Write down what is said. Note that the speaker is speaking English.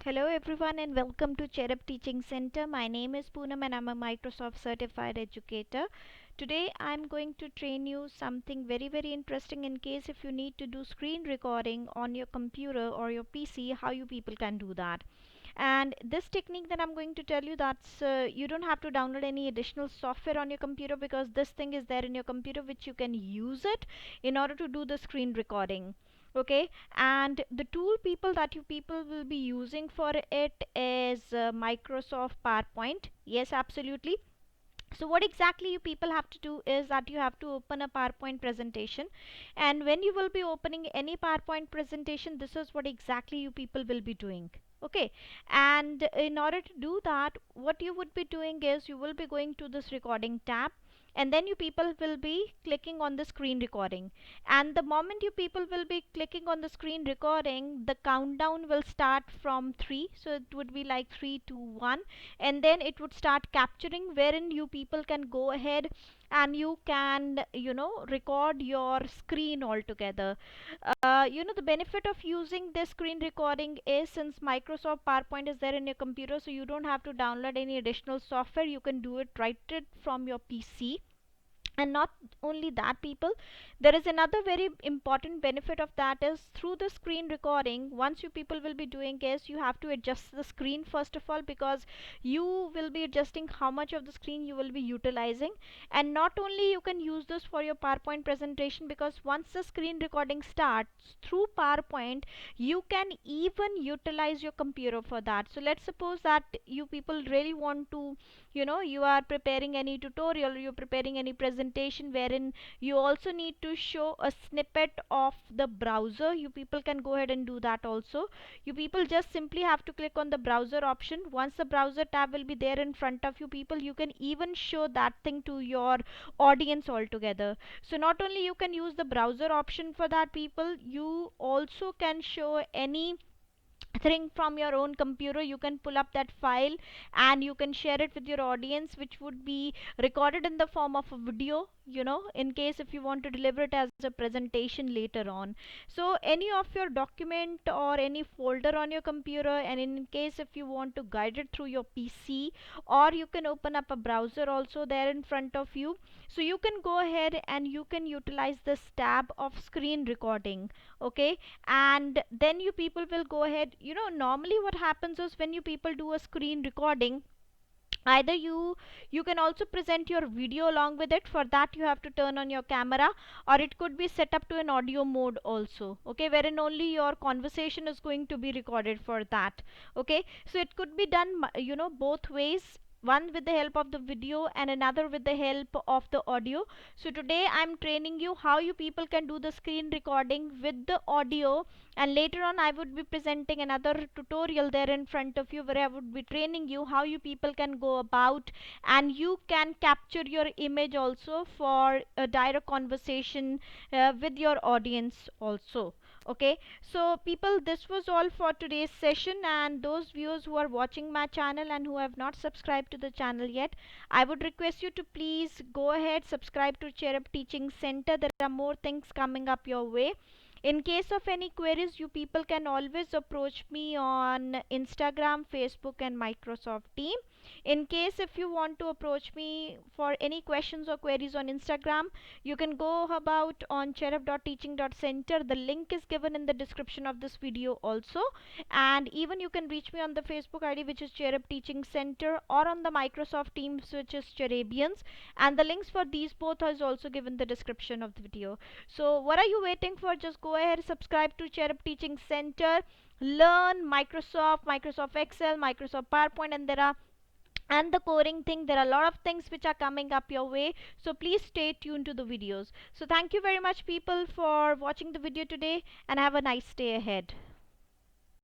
Hello everyone and welcome to Cherub Teaching Center. My name is Poonam and I'm a Microsoft certified educator. Today I'm going to train you something very interesting in case if you need to do screen recording on your computer or your PC, how you people can do that. And this technique that I'm going to tell you, that's you don't have to download any additional software on your computer, because this thing is there in your computer which you can use it in order to do the screen recording. Okay, and the tool that you people will be using for it is Microsoft PowerPoint. Yes, absolutely. So what exactly you people have to do is that you have to open a PowerPoint presentation, and when you will be opening any PowerPoint presentation, this is what exactly you people will be doing. Okay, and in order to do that, what you would be doing is you will be going to this recording tab, and then you people will be clicking on the screen recording, and the moment you people will be clicking on the screen recording, the countdown will start from 3, so it would be like 3 2 1, and then it would start capturing, wherein you people can go ahead and you can record your screen altogether. The benefit of using this screen recording is, since Microsoft PowerPoint is there in your computer, so you don't have to download any additional software. You can do it right it from your PC. And not only that, people, there is another very important benefit of that is, through the screen recording, once you people will be doing is you have to adjust the screen first of all, because you will be adjusting how much of the screen you will be utilizing. And not only you can use this for your PowerPoint presentation, because once the screen recording starts through PowerPoint, you can even utilize your computer for that. So let's suppose that you people really want to, you are preparing any tutorial, you're preparing any presentation wherein you also need to show a snippet of the browser. You people can go ahead and do that also. You people just simply have to click on the browser option. Once the browser tab will be there in front of you people, you can even show that thing to your audience altogether. So not only you can use the browser option for that, people, you also can show any thing from your own computer. You can pull up that file and you can share it with your audience, which would be recorded in the form of a video, in case if you want to deliver it as a presentation later on. So any of your document or any folder on your computer, and in case if you want to guide it through your PC, or you can open up a browser also there in front of you, so you can go ahead and you can utilize this tab of screen recording. Okay, and then you people will go ahead, normally what happens is, when you people do a screen recording, either you can also present your video along with it. For that, you have to turn on your camera, or it could be set up to an audio mode also, okay, wherein only your conversation is going to be recorded for that. Okay, so it could be done both ways, one with the help of the video and another with the help of the audio. So today I'm training you how you people can do the screen recording with the audio, and later on I would be presenting another tutorial there in front of you, where I would be training you how you people can go about and you can capture your image also for a direct conversation with your audience also. Okay, so people, this was all for today's session, and those viewers who are watching my channel and who have not subscribed to the channel yet, I would request you to please go ahead, subscribe to Cherub Teaching Center. There are more things coming up your way. In case of any queries, you people can always approach me on Instagram, Facebook and Microsoft Team. In case if you want to approach me for any questions or queries on Instagram, you can go about on cherub.teaching.center. The link is given in the description of this video also. And even you can reach me on the Facebook ID, which is Cherub Teaching Center, or on the Microsoft Teams, which is Cherubians. And the links for these both is also given in the description of the video. So what are you waiting for? Just go ahead, subscribe to Cherub Teaching Center, learn Microsoft Excel, Microsoft PowerPoint, and the coding thing. There are a lot of things which are coming up your way, so please stay tuned to the videos. So thank you very much people for watching the video today, and have a nice day ahead.